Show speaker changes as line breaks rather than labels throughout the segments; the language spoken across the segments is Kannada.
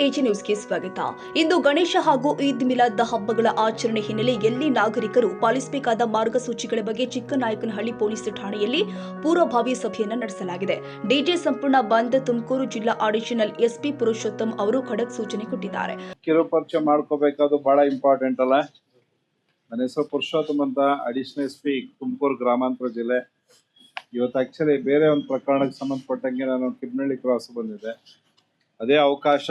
ಎಜಿ ನ್ಯೂಸ್ಗೆ ಸ್ವಾಗತ. ಇಂದು ಗಣೇಶ ಹಾಗೂ ಈದ್ ಮಿಲಾದ್ ಹಬ್ಬಗಳ ಆಚರಣೆ ಹಿನ್ನೆಲೆಯಲ್ಲಿ ನಾಗರಿಕರು ಪಾಲಿಸಬೇಕಾದ ಮಾರ್ಗಸೂಚಿಗಳ ಬಗ್ಗೆ ಚಿಕ್ಕನಾಯಕನಹಳ್ಳಿ ಪೊಲೀಸ್ ಠಾಣೆಯಲ್ಲಿ ಪೂರ್ವಭಾವಿ ಸಭೆಯನ್ನು ನಡೆಸಲಾಗಿದೆ. ಡಿಜೆ ಸಂಪೂರ್ಣ ಬಂದ್. ತುಮಕೂರು ಜಿಲ್ಲಾ ಅಡಿಷನಲ್ ಎಸ್ಪಿ ಪುರುಷೋತ್ತಮ್ ಅವರು ಖಡಕ್ ಸೂಚನೆ ಕೊಟ್ಟಿದ್ದಾರೆ.
ಕಿರುಪರಿಚಯ ಮಾಡ್ಕೋಬೇಕಾದ್ರು ಬಹಳ ಇಂಪಾರ್ಟೆಂಟ್ ಅಲ್ಲ. ನನ್ನ ಹೆಸರು ಪುರುಷೋತ್ತಮ್ ಅಂತ, ಅಡಿಷನಲ್ ಎಸ್ಪಿ ತುಮಕೂರು ಗ್ರಾಮಾಂತರ ಜಿಲ್ಲೆ. ಇವತ್ತು ಆಕ್ಚುಲಿ ಬೇರೆ ಒಂದು ಪ್ರಕರಣಕ್ಕೆ ಸಂಬಂಧಪಟ್ಟಂಗೆ ನಾನು ಕಿಬ್ನಳ್ಳಿ ಕ್ರಾಸ್ ಬಂದಿದ್ದೆ. ಅದೇ ಅವಕಾಶ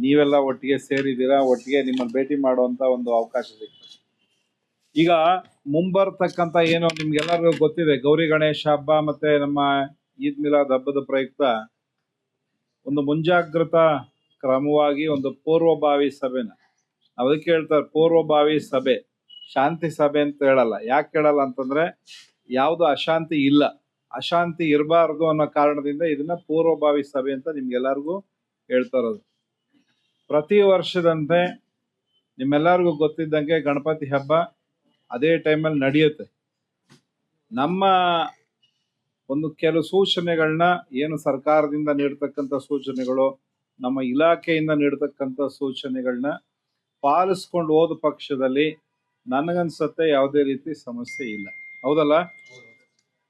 ನೀವೆಲ್ಲ ಒಟ್ಟಿಗೆ ಸೇರಿದ್ದೀರಾ, ಒಟ್ಟಿಗೆ ನಿಮ್ಮನ್ನು ಭೇಟಿ ಮಾಡುವಂತ ಒಂದು ಅವಕಾಶ ಸಿಗ್ತದೆ. ಈಗ ಮುಂಬರ್ತಕ್ಕಂಥ ಏನು ನಿಮ್ಗೆಲ್ಲರಿಗೂ ಗೊತ್ತಿದೆ, ಗೌರಿ ಗಣೇಶ ಹಬ್ಬ ಮತ್ತೆ ನಮ್ಮ ಈದ್ ಮಿಲಾದ್ ಹಬ್ಬದ ಪ್ರಯುಕ್ತ ಒಂದು ಮುಂಜಾಗ್ರತಾ ಕ್ರಮವಾಗಿ ಒಂದು ಪೂರ್ವಭಾವಿ ಸಭೆನ ಅದಕ್ಕೆ ಹೇಳ್ತಾರೆ. ಪೂರ್ವಭಾವಿ ಸಭೆ, ಶಾಂತಿ ಸಭೆ ಅಂತ ಹೇಳಲ್ಲ. ಯಾಕೆ ಹೇಳಲ್ಲ ಅಂತಂದ್ರೆ ಯಾವುದು ಅಶಾಂತಿ ಇಲ್ಲ, ಅಶಾಂತಿ ಇರಬಾರ್ದು ಅನ್ನೋ ಕಾರಣದಿಂದ ಇದನ್ನ ಪೂರ್ವಭಾವಿ ಸಭೆ ಅಂತ ನಿಮ್ಗೆಲ್ಲರಿಗೂ ಹೇಳ್ತಾ ಇರೋದು. ಪ್ರತಿ ವರ್ಷದಂತೆ ನಿಮ್ಮೆಲ್ಲರಿಗೂ ಗೊತ್ತಿದ್ದಂಗೆ ಗಣಪತಿ ಹಬ್ಬ ಅದೇ ಟೈಮಲ್ಲಿ ನಡೆಯುತ್ತೆ. ನಮ್ಮ ಒಂದು ಕೆಲವು ಸೂಚನೆಗಳನ್ನ ಏನು ಸರ್ಕಾರದಿಂದ ನೀಡ್ತಕ್ಕಂಥ ಸೂಚನೆಗಳು, ನಮ್ಮ ಇಲಾಖೆಯಿಂದ ನೀಡ್ತಕ್ಕಂಥ ಸೂಚನೆಗಳನ್ನ ಪಾಲಿಸ್ಕೊಂಡು ಹೋದ ಪಕ್ಷದಲ್ಲಿ ನನಗನ್ಸತ್ತೆ ಯಾವುದೇ ರೀತಿ ಸಮಸ್ಯೆ ಇಲ್ಲ. ಹೌದಲ್ಲ?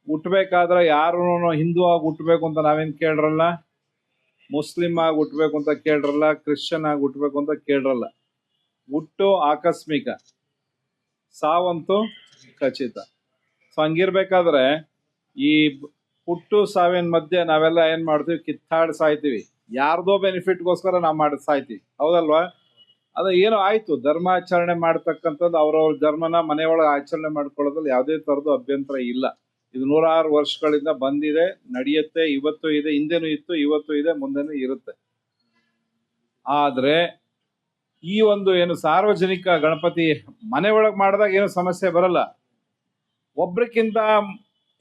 ಹುಟ್ಟಬೇಕಾದ್ರೆ ಯಾರು ಹಿಂದೂ ಆಗಿ ಹುಟ್ಟಬೇಕು ಅಂತ ನಾವೇನು ಕೇಳ್ರಲ್ಲ, ಮುಸ್ಲಿಂ ಆಗಿ ಹುಟ್ಟಬೇಕು ಅಂತ ಕೇಳ್ರಲ್ಲ, ಕ್ರಿಶ್ಚಿಯನ್ ಆಗಿ ಹುಟ್ಟಬೇಕು ಅಂತ ಕೇಳ್ರಲ್ಲ. ಹುಟ್ಟು ಆಕಸ್ಮಿಕ, ಸಾವಂತೂ ಖಚಿತ. ಸೊ ಹಂಗಿರ್ಬೇಕಾದ್ರೆ ಈ ಹುಟ್ಟು ಸಾವಿನ ಮಧ್ಯೆ ನಾವೆಲ್ಲ ಏನ್ ಮಾಡ್ತೀವಿ, ಕಿತ್ತಾಡಿ ಸಾಯ್ತೀವಿ. ಯಾರ್ದೋ ಬೆನಿಫಿಟ್ಗೋಸ್ಕರ ನಾವು ಮಾಡಿ ಸಾಯ್ತೀವಿ. ಹೌದಲ್ವಾ? ಅದು ಏನೋ ಆಯ್ತು, ಧರ್ಮಾಚರಣೆ ಮಾಡ್ತಕ್ಕಂಥದ್ದು ಅವ್ರವ್ರ ಧರ್ಮನ ಮನೆಯೊಳಗೆ ಆಚರಣೆ ಮಾಡ್ಕೊಳ್ಳೋದ್ರಲ್ಲಿ ಯಾವುದೇ ತರದ್ದು ಅಭ್ಯಂತರ ಇಲ್ಲ. ಇದು 106 ವರ್ಷಗಳಿಂದ ಬಂದಿದೆ, ನಡೆಯುತ್ತೆ. ಇವತ್ತು ಇದೆ, ಹಿಂದೆನೂ ಇತ್ತು, ಇವತ್ತು ಇದೆ, ಮುಂದೆನೂ ಇರುತ್ತೆ. ಆದ್ರೆ ಈ ಒಂದು ಏನು ಸಾರ್ವಜನಿಕ ಗಣಪತಿ ಮನೆ ಒಳಗೆ ಮಾಡಿದಾಗ ಏನು ಸಮಸ್ಯೆ ಬರಲ್ಲ. ಒಬ್ರಿಗಿಂತ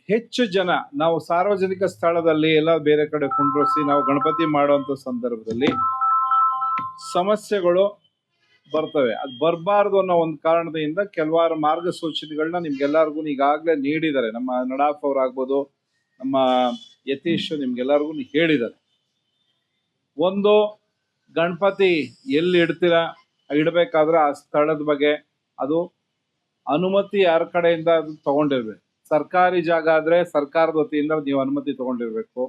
ಹೆಚ್ಚು ಜನ ನಾವು ಸಾರ್ವಜನಿಕ ಸ್ಥಳದಲ್ಲಿ ಎಲ್ಲ ಬೇರೆ ಕಡೆ ಕುಂಡ್ರಿಸಿ ನಾವು ಗಣಪತಿ ಮಾಡುವಂತ ಸಂದರ್ಭದಲ್ಲಿ ಸಮಸ್ಯೆಗಳು ಬರ್ತವೆ. ಅದು ಬರಬಾರ್ದು ಅನ್ನೋ ಒಂದು ಕಾರಣದಿಂದ ಕೆಲವಾರು ಮಾರ್ಗಸೂಚನೆಗಳನ್ನ ನಿಮ್ಗೆಲ್ಲರಿಗೂ ಈಗಾಗಲೇ ನೀಡಿದ್ದಾರೆ. ನಮ್ಮ ನಡಾಫ್ ಅವ್ರಾಗ್ಬೋದು, ನಮ್ಮ ಯತೀಶ್ ನಿಮ್ಗೆಲ್ಲರಿಗೂ ಹೇಳಿದ್ದಾರೆ. ಒಂದು, ಗಣಪತಿ ಎಲ್ಲಿ ಇಡ್ತೀರಾ, ಇಡಬೇಕಾದ್ರೆ ಆ ಸ್ಥಳದ ಬಗ್ಗೆ ಅದು ಅನುಮತಿ ಯಾರ ಕಡೆಯಿಂದ ಅದು ತಗೊಂಡಿರ್ಬೇಕು. ಸರ್ಕಾರಿ ಜಾಗ ಆದ್ರೆ ಸರ್ಕಾರದ ವತಿಯಿಂದ ನೀವು ಅನುಮತಿ ತಗೊಂಡಿರ್ಬೇಕು.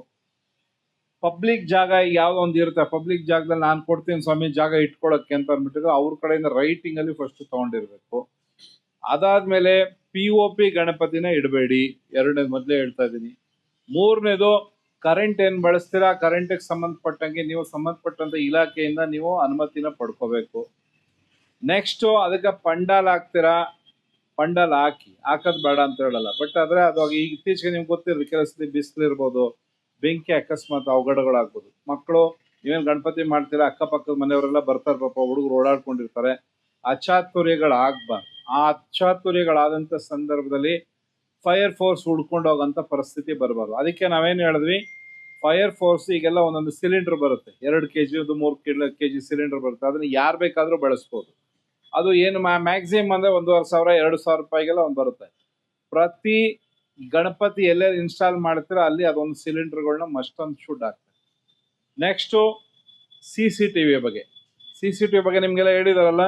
ಪಬ್ಲಿಕ್ ಜಾಗ ಯಾವ್ದೋ ಒಂದು ಇರುತ್ತೆ, ಪಬ್ಲಿಕ್ ಜಾಗದಲ್ಲಿ ನಾನು ಕೊಡ್ತೀನಿ ಸ್ವಾಮಿ ಜಾಗ ಇಟ್ಕೊಳಕ್ಕೆ ಅಂತ ಅಂದ್ಬಿಟ್ಟಿದ್ರು, ಅವ್ರ ಕಡೆಯಿಂದ ರೈಟಿಂಗ್ ಅಲ್ಲಿ ಫಸ್ಟ್ ತಗೊಂಡಿರ್ಬೇಕು. ಅದಾದ್ಮೇಲೆ POP ಗಣಪತಿನ ಇಡಬೇಡಿ, ಎರಡನೇದು ಮೊದಲೇ ಹೇಳ್ತಾ ಇದ್ದೀನಿ. ಮೂರನೇದು, ಕರೆಂಟ್ ಏನ್ ಬಳಸ್ತೀರಾ, ಕರೆಂಟ್ಗೆ ಸಂಬಂಧಪಟ್ಟಂಗೆ ನೀವು ಸಂಬಂಧಪಟ್ಟಂತ ಇಲಾಖೆಯಿಂದ ನೀವು ಅನುಮತಿನ ಪಡ್ಕೋಬೇಕು. ನೆಕ್ಸ್ಟ್, ಅದಕ್ಕೆ ಪಂಡಾಲ್ ಹಾಕ್ತೀರಾ, ಪಂಡಾಲ್ ಹಾಕೋದ್ ಬೇಡ ಅಂತ ಹೇಳಲ್ಲ. ಬಟ್ ಆದ್ರೆ ಅದು ಈಗ ಇತ್ತೀಚೆಗೆ ನಿಮ್ಗೆ ಗೊತ್ತಿರೋದು, ಕೆಲಸದಲ್ಲಿ ಬಿಸಿಲು ಇರ್ಬೋದು, ಬೆಂಕಿ ಅಕಸ್ಮಾತ್ ಅವಘಡಗಳಾಗ್ಬೋದು. ಮಕ್ಕಳು ನೀವೇನು ಗಣಪತಿ ಮಾಡ್ತೀರಾ, ಅಕ್ಕಪಕ್ಕದ ಮನೆಯವರೆಲ್ಲ ಬರ್ತಾರೆ, ಪಾಪ ಹುಡುಗರು ಓಡಾಡ್ಕೊಂಡಿರ್ತಾರೆ, ಅಚಾತುರ್ಯಗಳಾಗ್ಬಾರ್ದು. ಆ ಅಚಾತುರ್ಯಗಳಾದಂಥ ಸಂದರ್ಭದಲ್ಲಿ ಫೈರ್ ಫೋರ್ಸ್ ಹುಡ್ಕೊಂಡು ಹೋಗೋಂಥ ಪರಿಸ್ಥಿತಿ ಬರಬಾರ್ದು. ಅದಕ್ಕೆ ನಾವೇನು ಹೇಳಿದ್ವಿ, ಫೈರ್ ಫೋರ್ಸ್ ಈಗೆಲ್ಲ ಒಂದೊಂದು ಸಿಲಿಂಡರ್ ಬರುತ್ತೆ, 2 kg 3 kg ಸಿಲಿಂಡರ್ ಬರುತ್ತೆ. ಅದನ್ನ ಯಾರು ಬೇಕಾದ್ರೂ ಬಳಸ್ಬೋದು. ಅದು ಏನು ಮ್ಯಾಕ್ಸಿಮಮ್ ಅಂದ್ರೆ 1,500-2,000 ರೂಪಾಯಿಗೆಲ್ಲ ಒಂದು ಬರುತ್ತೆ. ಪ್ರತಿ ಗಣಪತಿ ಎಲ್ಲೇ ಇನ್ಸ್ಟಾಲ್ ಮಾಡ್ತೀರಾ ಅಲ್ಲಿ ಅದೊಂದು ಸಿಲಿಂಡರ್ಗಳನ್ನ ಮಸ್ಟೊಂದು ಶೂಟ್ ಆಗ್ತದೆ. ನೆಕ್ಸ್ಟು, CCTV ಬಗ್ಗೆ ನಿಮ್ಗೆಲ್ಲ ಹೇಳಿದಾರಲ್ಲ.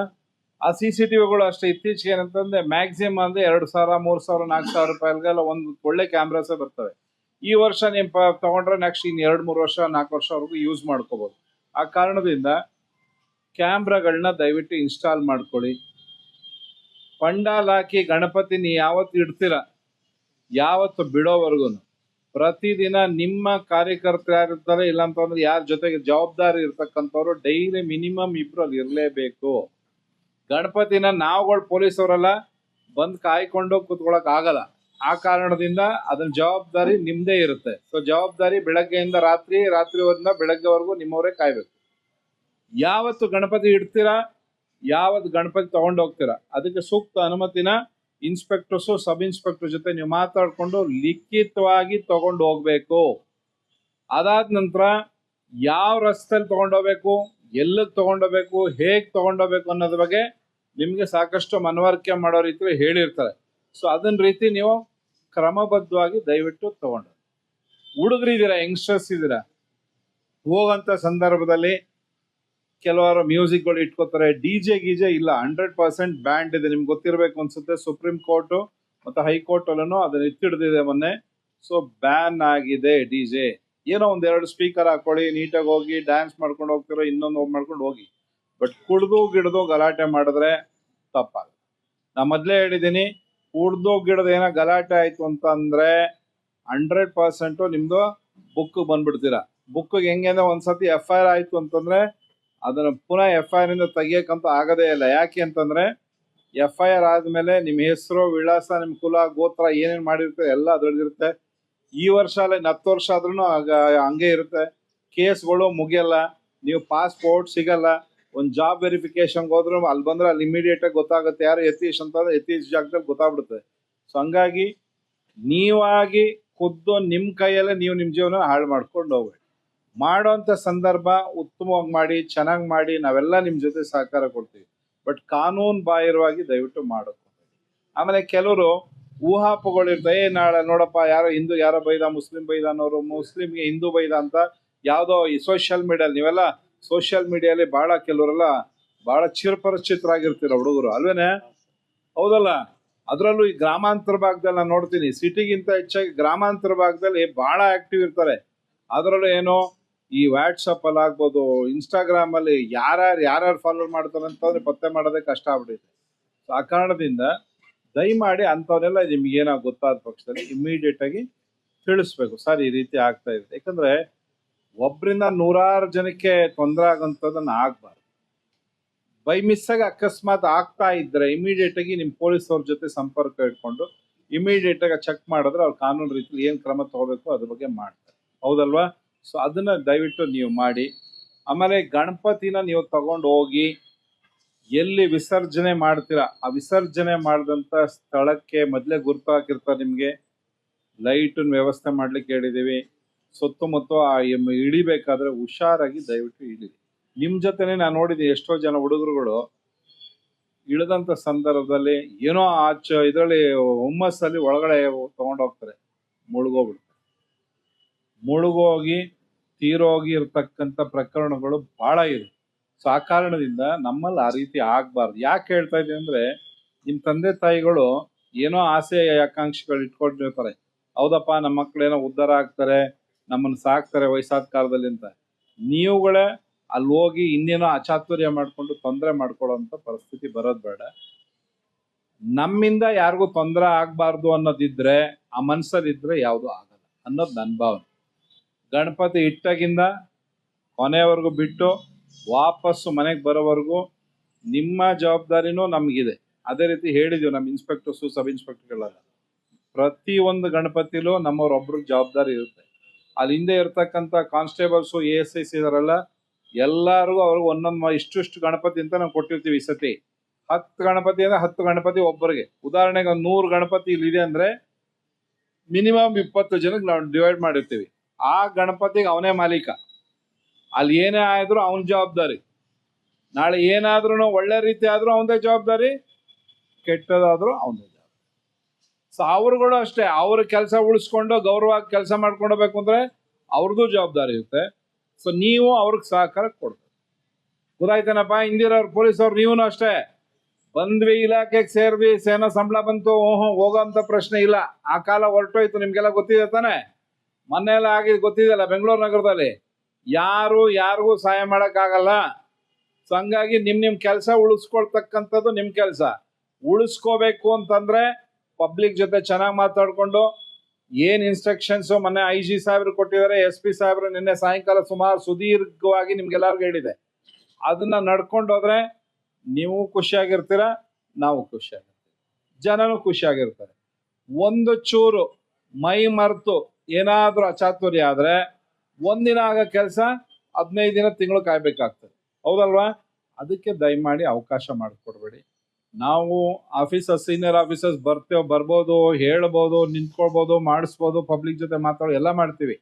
ಆ CCTVಗಳು ಅಷ್ಟೇ ಇತ್ತೀಚೆಗೆ ಏನಂತಂದ್ರೆ ಮ್ಯಾಕ್ಸಿಮಮ್ ಅಂದ್ರೆ 2,000, 3,000, 4,000 ರೂಪಾಯಿಗೆಲ್ಲ ಒಂದು ಒಳ್ಳೆ ಕ್ಯಾಮ್ರಾಸೇ ಬರ್ತವೆ. ಈ ವರ್ಷ ನೀವು ತಗೊಂಡ್ರೆ ನೆಕ್ಸ್ಟ್ ಇನ್ನು 2-3 ವರ್ಷ 4 ವರ್ಷವರೆಗೂ ಯೂಸ್ ಮಾಡ್ಕೋಬಹುದು. ಆ ಕಾರಣದಿಂದ ಕ್ಯಾಮ್ರಾಗಳನ್ನ ದಯವಿಟ್ಟು ಇನ್ಸ್ಟಾಲ್ ಮಾಡ್ಕೊಳ್ಳಿ. ಪಂಡಾಲ್ ಹಾಕಿ ಗಣಪತಿನ ಯಾವತ್ತು ಇಡ್ತೀರ, ಯಾವತ್ತು ಬಿಡೋವರೆಗೂ ಪ್ರತಿದಿನ ನಿಮ್ಮ ಕಾರ್ಯಕರ್ತರು ಯಾರಿರ್ತಾರೆ, ಇಲ್ಲ ಅಂತಂದ್ರೆ ಯಾರ ಜೊತೆಗೆ ಜವಾಬ್ದಾರಿ ಇರ್ತಕ್ಕಂಥವ್ರು ಡೈಲಿ ಮಿನಿಮಮ್ 2 ಅಲ್ಲಿ ಇರಲೇಬೇಕು. ಗಣಪತಿನ ನಾವುಗಳು ಪೊಲೀಸವರೆಲ್ಲ ಬಂದು ಕಾಯ್ಕೊಂಡು ಕೂತ್ಕೊಳಕ್ ಆಗಲ್ಲ. ಆ ಕಾರಣದಿಂದ ಅದನ್ನ ಜವಾಬ್ದಾರಿ ನಿಮ್ದೇ ಇರುತ್ತೆ. ಸೊ ಜವಾಬ್ದಾರಿ ಬೆಳಗ್ಗೆಯಿಂದ ರಾತ್ರಿವರೆಗಿಂದ ಬೆಳಗ್ಗೆವರೆಗೂ ನಿಮ್ಮವರೇ ಕಾಯ್ಬೇಕು. ಯಾವತ್ತು ಗಣಪತಿ ಇಡ್ತೀರಾ, ಯಾವತ್ತು ಗಣಪತಿ ತಗೊಂಡು ಹೋಗ್ತೀರಾ, ಅದಕ್ಕೆ ಸೂಕ್ತ ಅನುಮತಿನ ಇನ್ಸ್ಪೆಕ್ಟರ್ಸು, ಸಬ್ ಇನ್ಸ್ಪೆಕ್ಟರ್ ಜೊತೆ ನೀವು ಮಾತಾಡ್ಕೊಂಡು ಲಿಖಿತವಾಗಿ ತಗೊಂಡು ಹೋಗ್ಬೇಕು. ಅದಾದ ನಂತರ ಯಾವ ರಸ್ತೆಯಲ್ಲಿ ತಗೊಂಡೋಗ್ಬೇಕು, ಎಲ್ಲಿಗೆ ತಗೊಂಡೋಗ್ಬೇಕು, ಹೇಗೆ ತಗೊಂಡೋಗ್ಬೇಕು ಅನ್ನೋದ್ರ ಬಗ್ಗೆ ನಿಮ್ಗೆ ಸಾಕಷ್ಟು ಮನವರಿಕೆ ಮಾಡೋ ರೀತಿ ಹೇಳಿರ್ತಾರೆ. ಸೊ ಅದನ್ನ ರೀತಿ ನೀವು ಕ್ರಮಬದ್ಧವಾಗಿ ದಯವಿಟ್ಟು ತಗೊಂಡು ಹುಡುಗರಿದ್ದೀರಾ, ಯಂಗ್ಸ್ಟರ್ಸ್ ಇದ್ದೀರಾ, ಹೋಗಂತ ಸಂದರ್ಭದಲ್ಲಿ ಕೆಲವರು ಮ್ಯೂಸಿಕ್ಗಳು ಇಟ್ಕೋತಾರೆ. ಡಿಜೆ ಗೀಜೆ ಇಲ್ಲ, 100% ಬ್ಯಾಂಡ್ ಇದೆ. ನಿಮ್ಗೆ ಗೊತ್ತಿರಬೇಕು ಅನ್ಸುತ್ತೆ, ಸುಪ್ರೀಂ ಕೋರ್ಟು ಮತ್ತು ಹೈಕೋರ್ಟ್ ಅಲ್ಲೂ ಅದನ್ನ ಎತ್ತಿಡ್ದಿದೆ ಮೊನ್ನೆ. ಸೊ ಬ್ಯಾನ್ ಆಗಿದೆ ಡಿಜೆ. ಏನೋ ಒಂದೆರಡು ಸ್ಪೀಕರ್ ಹಾಕೊಳ್ಳಿ, ನೀಟಾಗಿ ಹೋಗಿ ಡ್ಯಾನ್ಸ್ ಮಾಡ್ಕೊಂಡು ಹೋಗ್ತಿರೋ, ಇನ್ನೊಂದು ಮಾಡ್ಕೊಂಡು ಹೋಗಿ. ಬಟ್ ಕುಡ್ದು ಗಿಡ್ದು ಗಲಾಟೆ ಮಾಡಿದ್ರೆ ತಪ್ಪಾಗುತ್ತೆ. ನಾ ಮೊದಲೇ ಹೇಳಿದ್ದೀನಿ, ಕುಡ್ದು ಗಿಡದ ಏನೋ ಗಲಾಟೆ ಆಯ್ತು ಅಂತ ಅಂದ್ರೆ 100% ನಿಮ್ದು ಬುಕ್ ಬಂದ್ಬಿಡ್ತೀರಾ. ಬುಕ್ಗೆ ಹೆಂಗೆ ಅಂದ್ರೆ ಒಂದ್ಸತಿ FIR ಆಯ್ತು ಅಂತಂದ್ರೆ ಅದನ್ನ ಪುನಃ FIR ಇಂದ ತೆಗಿಯಕ್ಕಂತೂ ಆಗದೇ ಇಲ್ಲ. ಯಾಕೆ ಅಂತಂದ್ರೆ FIR ಆದ್ಮೇಲೆ ನಿಮ್ಮ ಹೆಸರು, ವಿಳಾಸ, ನಿಮ್ ಕುಲ, ಗೋತ್ರ ಏನೇನ್ ಮಾಡಿರ್ತಾರೆ ಎಲ್ಲ ಅದ್ರಲ್ಲಿರುತ್ತೆ. ಈ ವರ್ಷ ಅಲ್ಲ 10 ವರ್ಷ ಆದ್ರೂ ಹಂಗೆ ಇರುತ್ತೆ. ಕೇಸ್ಗಳು ಮುಗಿಯಲ್ಲ, ನೀವು ಪಾಸ್ಪೋರ್ಟ್ ಸಿಗಲ್ಲ. ಒಂದು ಜಾಬ್ ವೆರಿಫಿಕೇಶನ್ಗೆ ಹೋದ್ರು ಅಲ್ಲಿ ಬಂದ್ರೆ ಅಲ್ಲಿ ಇಮಿಡಿಯೇಟ್ ಆಗಿ ಗೊತ್ತಾಗುತ್ತೆ ಯಾರು ಯತೀಶ್ ಅಂತಂದ್ರೆ ಯತೀಶ್ ಜಾಗದಲ್ಲಿ ಗೊತ್ತಾಗ್ಬಿಡುತ್ತೆ. ಸೊ ಹಂಗಾಗಿ ನೀವಾಗಿ ಖುದ್ದು ನಿಮ್ಮ ಕೈಯಲ್ಲೇ ನೀವು ನಿಮ್ಮ ಜೀವನ ಹಾಳು ಮಾಡ್ಕೊಂಡು ಹೋಗ್ಬೇಡಿ. ಮಾಡೋಂಥ ಸಂದರ್ಭ ಉತ್ತಮವಾಗಿ ಮಾಡಿ, ಚೆನ್ನಾಗಿ ಮಾಡಿ, ನಾವೆಲ್ಲ ನಿಮ್ಮ ಜೊತೆ ಸಹಕಾರ ಕೊಡ್ತೀವಿ. ಬಟ್ ಕಾನೂನು ಬಾಹಿರವಾಗಿ ದಯವಿಟ್ಟು ಮಾಡೋದು. ಆಮೇಲೆ ಕೆಲವರು ಊಹಾಪೋಗಳಿರ್ತವೆ. ನಾಳೆ ನೋಡಪ್ಪ ಯಾರೋ ಹಿಂದೂ ಯಾರೋ ಬೈದ, ಮುಸ್ಲಿಂ ಬೈದ ಅನ್ನೋರು, ಮುಸ್ಲಿಂಗೆ ಹಿಂದೂ ಬೈದ ಅಂತ ಯಾವುದೋ ಈ ಸೋಷಿಯಲ್ ಮೀಡಿಯಲ್ಲಿ, ನೀವೆಲ್ಲ ಸೋಷಿಯಲ್ ಮೀಡಿಯಲ್ಲಿ ಭಾಳ ಕೆಲವರೆಲ್ಲ ಭಾಳ ಚಿರಪರಿಚಿತರಾಗಿರ್ತೀರ ಹುಡುಗರು ಅಲ್ವೇನೆ, ಹೌದಲ್ಲ? ಅದರಲ್ಲೂ ಈ ಗ್ರಾಮಾಂತರ ಭಾಗದಲ್ಲಿ ನಾನು ನೋಡ್ತೀನಿ, ಸಿಟಿಗಿಂತ ಹೆಚ್ಚಾಗಿ ಗ್ರಾಮಾಂತರ ಭಾಗದಲ್ಲಿ ಭಾಳ ಆಕ್ಟಿವ್ ಇರ್ತಾರೆ. ಅದರಲ್ಲೂ ಏನೋ ಈ ವಾಟ್ಸಪ್ ಅಲ್ಲಿ ಆಗ್ಬೋದು, ಇನ್ಸ್ಟಾಗ್ರಾಮ್ ಅಲ್ಲಿ ಯಾರ್ಯಾರು ಫಾಲೋ ಮಾಡ್ತಾರೆ ಅಂತಂದ್ರೆ ಪತ್ತೆ ಮಾಡೋದೇ ಕಷ್ಟ ಆಗ್ಬಿಟ್ಟಿದೆ. ಸೊ ಆ ಕಾರಣದಿಂದ ದಯಮಾಡಿ ಅಂಥವನ್ನೆಲ್ಲ ನಿಮ್ಗೆ ಏನೋ ಗೊತ್ತಾದ ಪಕ್ಷದಲ್ಲಿ ಇಮಿಡಿಯೇಟ್ ಆಗಿ ತಿಳಿಸ್ಬೇಕು, ಸರ್ ಈ ರೀತಿ ಆಗ್ತಾ ಇದೆ. ಯಾಕಂದ್ರೆ ಒಬ್ಬರಿಂದ 100 ಜನಕ್ಕೆ ತೊಂದರೆ ಆಗೋಂಥದ್ದನ್ನ ಆಗ್ಬಾರ್ದು. ಬೈ ಮಿಸ್ಸಾಗಿ ಅಕಸ್ಮಾತ್ ಆಗ್ತಾ ಇದ್ರೆ ಇಮಿಡಿಯೇಟ್ ಆಗಿ ನಿಮ್ಮ ಪೊಲೀಸ್ ಅವ್ರ ಜೊತೆ ಸಂಪರ್ಕ ಇಟ್ಕೊಂಡು ಇಮಿಡಿಯೇಟ್ ಆಗಿ ಚೆಕ್ ಮಾಡಿದ್ರೆ ಅವ್ರು ಕಾನೂನು ರೀತಿಯಲ್ಲಿ ಏನು ಕ್ರಮ ತಗೋಬೇಕು ಅದ್ರ ಬಗ್ಗೆ ಮಾಡ್ತಾರೆ, ಹೌದಲ್ವಾ? ಸೊ ಅದನ್ನ ದಯವಿಟ್ಟು ನೀವು ಮಾಡಿ. ಆಮೇಲೆ ಗಣಪತಿನ ನೀವು ತಗೊಂಡು ಹೋಗಿ ಎಲ್ಲಿ ವಿಸರ್ಜನೆ ಮಾಡ್ತೀರಾ ಆ ವಿಸರ್ಜನೆ ಮಾಡಿದಂಥ ಸ್ಥಳಕ್ಕೆ ಮೊದಲೇ ಗುರುತು ಹಾಕಿರ್ತಾರೆ. ನಿಮಗೆ ಲೈಟಿನ ವ್ಯವಸ್ಥೆ ಮಾಡ್ಲಿಕ್ಕೆ ಹೇಳಿದ್ದೀವಿ. ಸುತ್ತಮುತ್ತ ಇಳಿಬೇಕಾದ್ರೆ ಹುಷಾರಾಗಿ ದಯವಿಟ್ಟು ಇಳಿರಿ. ನಿಮ್ಮ ಜೊತೆನೆ ನಾನು ನೋಡಿದ್ದೀನಿ ಎಷ್ಟೋ ಜನ ಹುಡುಗರುಗಳು ಇಳಿದಂಥ ಸಂದರ್ಭದಲ್ಲಿ ಏನೋ ಇದರಲ್ಲಿ ಹುಮ್ಮಸ್ಸಲ್ಲಿ ಒಳಗಡೆ ತಗೊಂಡೋಗ್ತಾರೆ, ಮುಳುಗೋಗ್ಬಿಡ್ತಾರೆ. ಮುಳುಗೋಗಿ ತೀರೋಗಿ ಇರ್ತಕ್ಕಂಥ ಪ್ರಕರಣಗಳು ಬಹಳ ಇದೆ. ಸೊ ಆ ಕಾರಣದಿಂದ ನಮ್ಮಲ್ಲಿ ಆ ರೀತಿ ಆಗ್ಬಾರ್ದು. ಯಾಕೆ ಹೇಳ್ತಾ ಇದ್ದೀನಿ ಅಂದ್ರೆ, ನಿಮ್ಮ ತಂದೆ ತಾಯಿಗಳು ಏನೋ ಆಸೆ ಆಕಾಂಕ್ಷೆಗಳು ಇಟ್ಕೊಂಡಿರ್ತಾರೆ. ಹೌದಪ್ಪ, ನಮ್ಮ ಮಕ್ಕಳೇನೋ ಉದ್ಧಾರ ಆಗ್ತಾರೆ, ನಮ್ಮನ್ನು ಸಾಕ್ತಾರೆ ವಯಸ್ಸಾದ ಕಾಲದಲ್ಲಿ ಅಂತ. ನೀವುಗಳೇ ಅಲ್ಲಿ ಹೋಗಿ ಇನ್ನೇನೋ ಅಚಾತುರ್ಯ ಮಾಡ್ಕೊಂಡು ತೊಂದರೆ ಮಾಡ್ಕೊಳ್ಳೋಂಥ ಪರಿಸ್ಥಿತಿ ಬರೋದು ಬೇಡ. ನಮ್ಮಿಂದ ಯಾರಿಗೂ ತೊಂದರೆ ಆಗ್ಬಾರ್ದು ಅನ್ನೋದಿದ್ರೆ, ಆ ಮನ್ಸಲ್ಲಿದ್ರೆ ಯಾವುದು ಆಗಲ್ಲ ಅನ್ನೋದು ನನ್ನ ಭಾವನೆ. ಗಣಪತಿ ಇಟ್ಟಾಗಿಂದ ಕೊನೆಯವರೆಗೂ ಬಿಟ್ಟು ವಾಪಸ್ಸು ಮನೆಗೆ ಬರೋವರೆಗೂ ನಿಮ್ಮ ಜವಾಬ್ದಾರಿನೂ ನಮಗಿದೆ. ಅದೇ ರೀತಿ ಹೇಳಿದೀವಿ ನಮ್ಮ ಇನ್ಸ್ಪೆಕ್ಟರ್ಸು, ಸಬ್ ಇನ್ಸ್ಪೆಕ್ಟರ್ಗಳೆಲ್ಲ. ಪ್ರತಿಯೊಂದು ಗಣಪತಿಲೂ ನಮ್ಮವ್ರೊಬ್ರಿಗೆ ಜವಾಬ್ದಾರಿ ಇರುತ್ತೆ. ಅಲ್ಲಿ ಹಿಂದೆ ಇರ್ತಕ್ಕಂಥ ಕಾನ್ಸ್ಟೇಬಲ್ಸು, ASIs ಇದಾರಲ್ಲ, ಎಲ್ಲರಿಗೂ ಅವ್ರಿಗೆ ಒಂದೊಂದು ಇಷ್ಟು ಗಣಪತಿ ಅಂತ ನಾವು ಕೊಟ್ಟಿರ್ತೀವಿ. ಈ ಸತಿ 10 ಗಣಪತಿ ಅಂದ್ರೆ 10 ಗಣಪತಿ ಒಬ್ಬರಿಗೆ. ಉದಾಹರಣೆಗೆ ಒಂದು 100 ಗಣಪತಿ ಇಲ್ಲಿದೆ ಅಂದ್ರೆ ಮಿನಿಮಮ್ 20 ಜನಕ್ಕೆ ನಾವು ಡಿವೈಡ್ ಮಾಡಿರ್ತೀವಿ. ಆ ಗಣಪತಿಗೆ ಅವನೇ ಮಾಲೀಕ. ಅಲ್ಲಿ ಏನೇ ಆದ್ರೂ ಅವನ ಜವಾಬ್ದಾರಿ. ನಾಳೆ ಏನಾದ್ರೂ ಒಳ್ಳೆ ರೀತಿ ಆದ್ರೂ ಅವನದೇ ಜವಾಬ್ದಾರಿ, ಕೆಟ್ಟದಾದ್ರೂ ಅವನದೇ ಜವಾಬ್ದಾರಿ. ಸೊ ಅವ್ರುಗಳು ಅಷ್ಟೇ, ಅವ್ರ ಕೆಲಸ ಉಳಿಸ್ಕೊಂಡು ಗೌರವವಾಗಿ ಕೆಲಸ ಮಾಡ್ಕೊಂಡೋಗ್ಬೇಕು ಅಂದ್ರೆ ಅವ್ರದ್ದು ಜವಾಬ್ದಾರಿ ಇರುತ್ತೆ. ಸೊ ನೀವು ಅವ್ರಿಗೆ ಸಹಕಾರ ಕೊಡ್ಬೇಕು. ಗೊತ್ತಾಯ್ತೇನಪ್ಪ? ಹಿಂದಿರೋರು ಪೊಲೀಸವ್ರು ನೀವು ಅಷ್ಟೇ. ಬಂದ್ವಿ, ಇಲಾಖೆಗೆ ಸೇರ್ವಿ, ಸೇನಾ ಸಂಬಳ ಬಂತು, ಹೋಗೋಂಥ ಪ್ರಶ್ನೆ ಇಲ್ಲ. ಆ ಕಾಲ ಹೊರಟೋಯ್ತು, ನಿಮ್ಗೆಲ್ಲ ಗೊತ್ತಿದೆ ತಾನೆ. ಮೊನ್ನೆ ಎಲ್ಲ ಆಗಿ ಗೊತ್ತಿದೆಯಲ್ಲ, ಬೆಂಗಳೂರು ನಗರದಲ್ಲಿ ಯಾರಿಗೂ ಸಹಾಯ ಮಾಡಕ್ಕಾಗಲ್ಲ. ಸೊ ಹಂಗಾಗಿ ನಿಮ್ ಕೆಲಸ ಉಳಿಸ್ಕೊಳ್ತಕ್ಕಂಥದ್ದು ನಿಮ್ ಕೆಲಸ. ಉಳಿಸ್ಕೋಬೇಕು ಅಂತಂದ್ರೆ ಪಬ್ಲಿಕ್ ಜೊತೆ ಚೆನ್ನಾಗಿ ಮಾತಾಡ್ಕೊಂಡು, ಏನ್ ಇನ್ಸ್ಟ್ರಕ್ಷನ್ಸ್ ಮೊನ್ನೆ IG ಸಾಹೇಬ್ರು ಕೊಟ್ಟಿದ್ದಾರೆ, SP ಸಾಹೇಬ್ರು ನಿನ್ನೆ ಸಾಯಂಕಾಲ ಸುಮಾರು ಸುದೀರ್ಘವಾಗಿ ನಿಮ್ಗೆಲ್ಲರಿಗೂ ಹೇಳಿದೆ. ಅದನ್ನ ನಡ್ಕೊಂಡು ಹೋದ್ರೆ ನೀವು ಖುಷಿಯಾಗಿರ್ತೀರ, ನಾವು ಖುಷಿಯಾಗಿರ್ತೀವಿ, ಜನನು ಖುಷಿಯಾಗಿರ್ತಾರೆ. ಒಂದು ಚೂರು ಮೈ ಮರೆತು ಏನಾದ್ರೂ ಅಚಾತುರ್ಯ ಆದ್ರೆ ಒಂದಿನ ಆಗೋ ಕೆಲಸ 15 ದಿನ, ತಿಂಗಳು ಕಾಯ್ಬೇಕಾಗ್ತದೆ, ಹೌದಲ್ವಾ? ಅದಕ್ಕೆ ದಯಮಾಡಿ ಅವಕಾಶ ಮಾಡಿಕೊಡ್ಬೇಡಿ. ನಾವು ಆಫೀಸರ್ಸ್, ಸೀನಿಯರ್ ಆಫೀಸರ್ಸ್ ಬರ್ಬೋದು, ಹೇಳ್ಬೋದು, ನಿಂತ್ಕೊಳ್ಬೋದು, ಮಾಡಿಸ್ಬೋದು, ಪಬ್ಲಿಕ್ ಜೊತೆ ಮಾತಾಡೋ ಎಲ್ಲ ಮಾಡ್ತೀವಿ.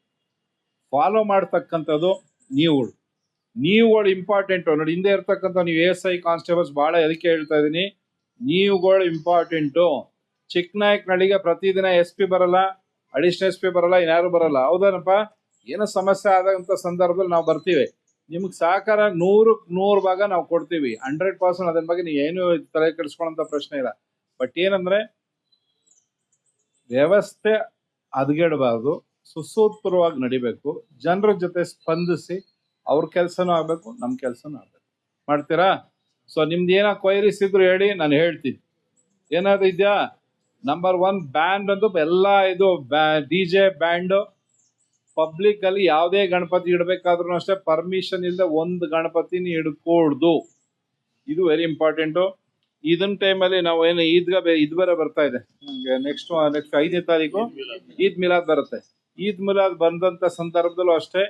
ಫಾಲೋ ಮಾಡ್ತಕ್ಕಂಥದ್ದು ನೀವುಗಳು ಇಂಪಾರ್ಟೆಂಟು. ನೋಡಿ, ಹಿಂದೆ ಇರ್ತಕ್ಕಂಥ ನೀವು ASI ಕಾನ್ಸ್ಟೇಬಲ್ಸ್ ಭಾಳ ಅದಕ್ಕೆ ಹೇಳ್ತಾ ಇದ್ದೀನಿ, ನೀವುಗಳು ಇಂಪಾರ್ಟೆಂಟು. ಚಿಕ್ಕನಾಯಕನಹಳ್ಳಿಗೆ ಪ್ರತಿದಿನ SP ಬರಲ್ಲ, ಅಡಿಷನಲ್ SP ಬರಲ್ಲ, ಇನ್ಯಾರು ಬರಲ್ಲ, ಹೌದನಪ್ಪ? ಏನೋ ಸಮಸ್ಯೆ ಆದಂಥ ಸಂದರ್ಭದಲ್ಲಿ ನಾವು ಬರ್ತೀವಿ. ನಿಮ್ಗೆ ಸಹಕಾರ 100% ಭಾಗ ನಾವು ಕೊಡ್ತೀವಿ. 100% ಅದ್ರ ಬಗ್ಗೆ ನೀವು ಏನು ತಲೆ ಕೆಡಿಸ್ಕೊಳ್ಳೋಂಥ ಪ್ರಶ್ನೆ ಇಲ್ಲ. ಬಟ್ ಏನಂದ್ರೆ ವ್ಯವಸ್ಥೆ ಹದಗೆಡಬಾರ್ದು, ಸುಸೂತ್ರವಾಗಿ ನಡಿಬೇಕು. ಜನರ ಜೊತೆ ಸ್ಪಂದಿಸಿ ಅವ್ರ ಕೆಲಸನೂ ಆಗ್ಬೇಕು, ನಮ್ಮ ಕೆಲಸನೂ ಆಗ್ಬೇಕು. ಮಾಡ್ತೀರಾ? ಸೊ ನಿಮ್ದು ಏನೋ ಕ್ವೈರೀಸ್ ಇದ್ರು ಹೇಳಿ, ನಾನು ಹೇಳ್ತೀನಿ. ಏನಾದ್ರು ಇದೆಯಾ? ನಂಬರ್ 1 ಬ್ಯಾಂಡ್ ಅಂತೂ ಎಲ್ಲ ಇದು DJ ಬ್ಯಾಂಡ್ ಪಬ್ಲಿಕ್ ಅಲ್ಲಿ ಯಾವುದೇ ಗಣಪತಿ ಇಡಬೇಕಾದ್ರೂ ಅಷ್ಟೇ ಪರ್ಮಿಷನ್ ಇಲ್ಲದೆ ಒಂದು ಗಣಪತಿನ ಇಡ್ಕೊಳ್ದು. ಇದು ವೆರಿ ಇಂಪಾರ್ಟೆಂಟು. ಇದನ್ನ ಟೈಮಲ್ಲಿ ನಾವು ಏನು ಇದು ಬೇರೆ ಬರ್ತಾ ಇದೆ, ನೆಕ್ಸ್ಟ್ 5ನೇ ತಾರೀಕು ಈದ್ ಮಿಲಾದ್ ಬರುತ್ತೆ. ಈದ್ ಮಿಲಾದ್ ಬಂದಂತ ಸಂದರ್ಭದಲ್ಲೂ ಅಷ್ಟೇ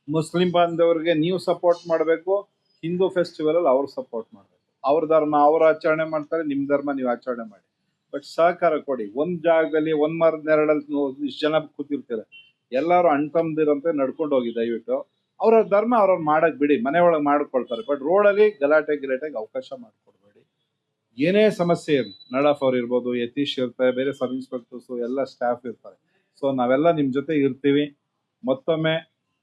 ಮುಸ್ಲಿಂ ಬಾಂಧವರಿಗೆ ನೀವು ಸಪೋರ್ಟ್ ಮಾಡಬೇಕು, ಹಿಂದೂ ಫೆಸ್ಟಿವಲ್ ಅಲ್ಲಿ ಅವ್ರು ಸಪೋರ್ಟ್ ಮಾಡಬೇಕು. ಅವ್ರ ಧರ್ಮ ಅವ್ರು ಆಚರಣೆ ಮಾಡ್ತಾರೆ, ನಿಮ್ಮ ಧರ್ಮ ನೀವು ಆಚರಣೆ ಮಾಡಿ. ಬಟ್ ಸಹಕಾರ ಕೊಡಿ. ಒಂದ್ ಜಾಗದಲ್ಲಿ ಒಂದ್ ಮರದ ನೆರಳಲ್ಲಿ ಇಷ್ಟು ಜನ ಕೂತಿರ್ತಾರೆ, ಎಲ್ಲರೂ ಅಣ್ತಂದಿರಂತೆ ನಡ್ಕೊಂಡು ಹೋಗಿ ದಯವಿಟ್ಟು. ಅವ್ರ ಧರ್ಮ ಅವ್ರವ್ರು ಮಾಡಕ್ ಬಿಡಿ, ಮನೆ ಒಳಗೆ ಮಾಡ್ಕೊಳ್ತಾರೆ. ಬಟ್ ರೋಡಲ್ಲಿ ಗಿಲಾಟೆಗೆ ಅವಕಾಶ ಮಾಡ್ಕೊಡ್ಬೇಡಿ. ಏನೇ ಸಮಸ್ಯೆ ಇರಲಿ, ನಡಾಫ್ ಅವ್ರು ಇರ್ಬೋದು, ಯತೀಶ್ ಇರ್ತಾರೆ, ಬೇರೆ ಸಬ್ ಇನ್ಸ್ಪೆಕ್ಟರ್ಸ್ ಎಲ್ಲ ಸ್ಟಾಫ್ ಇರ್ತಾರೆ. ಸೊ ನಾವೆಲ್ಲ ನಿಮ್ ಜೊತೆ ಇರ್ತೀವಿ. ಮತ್ತೊಮ್ಮೆ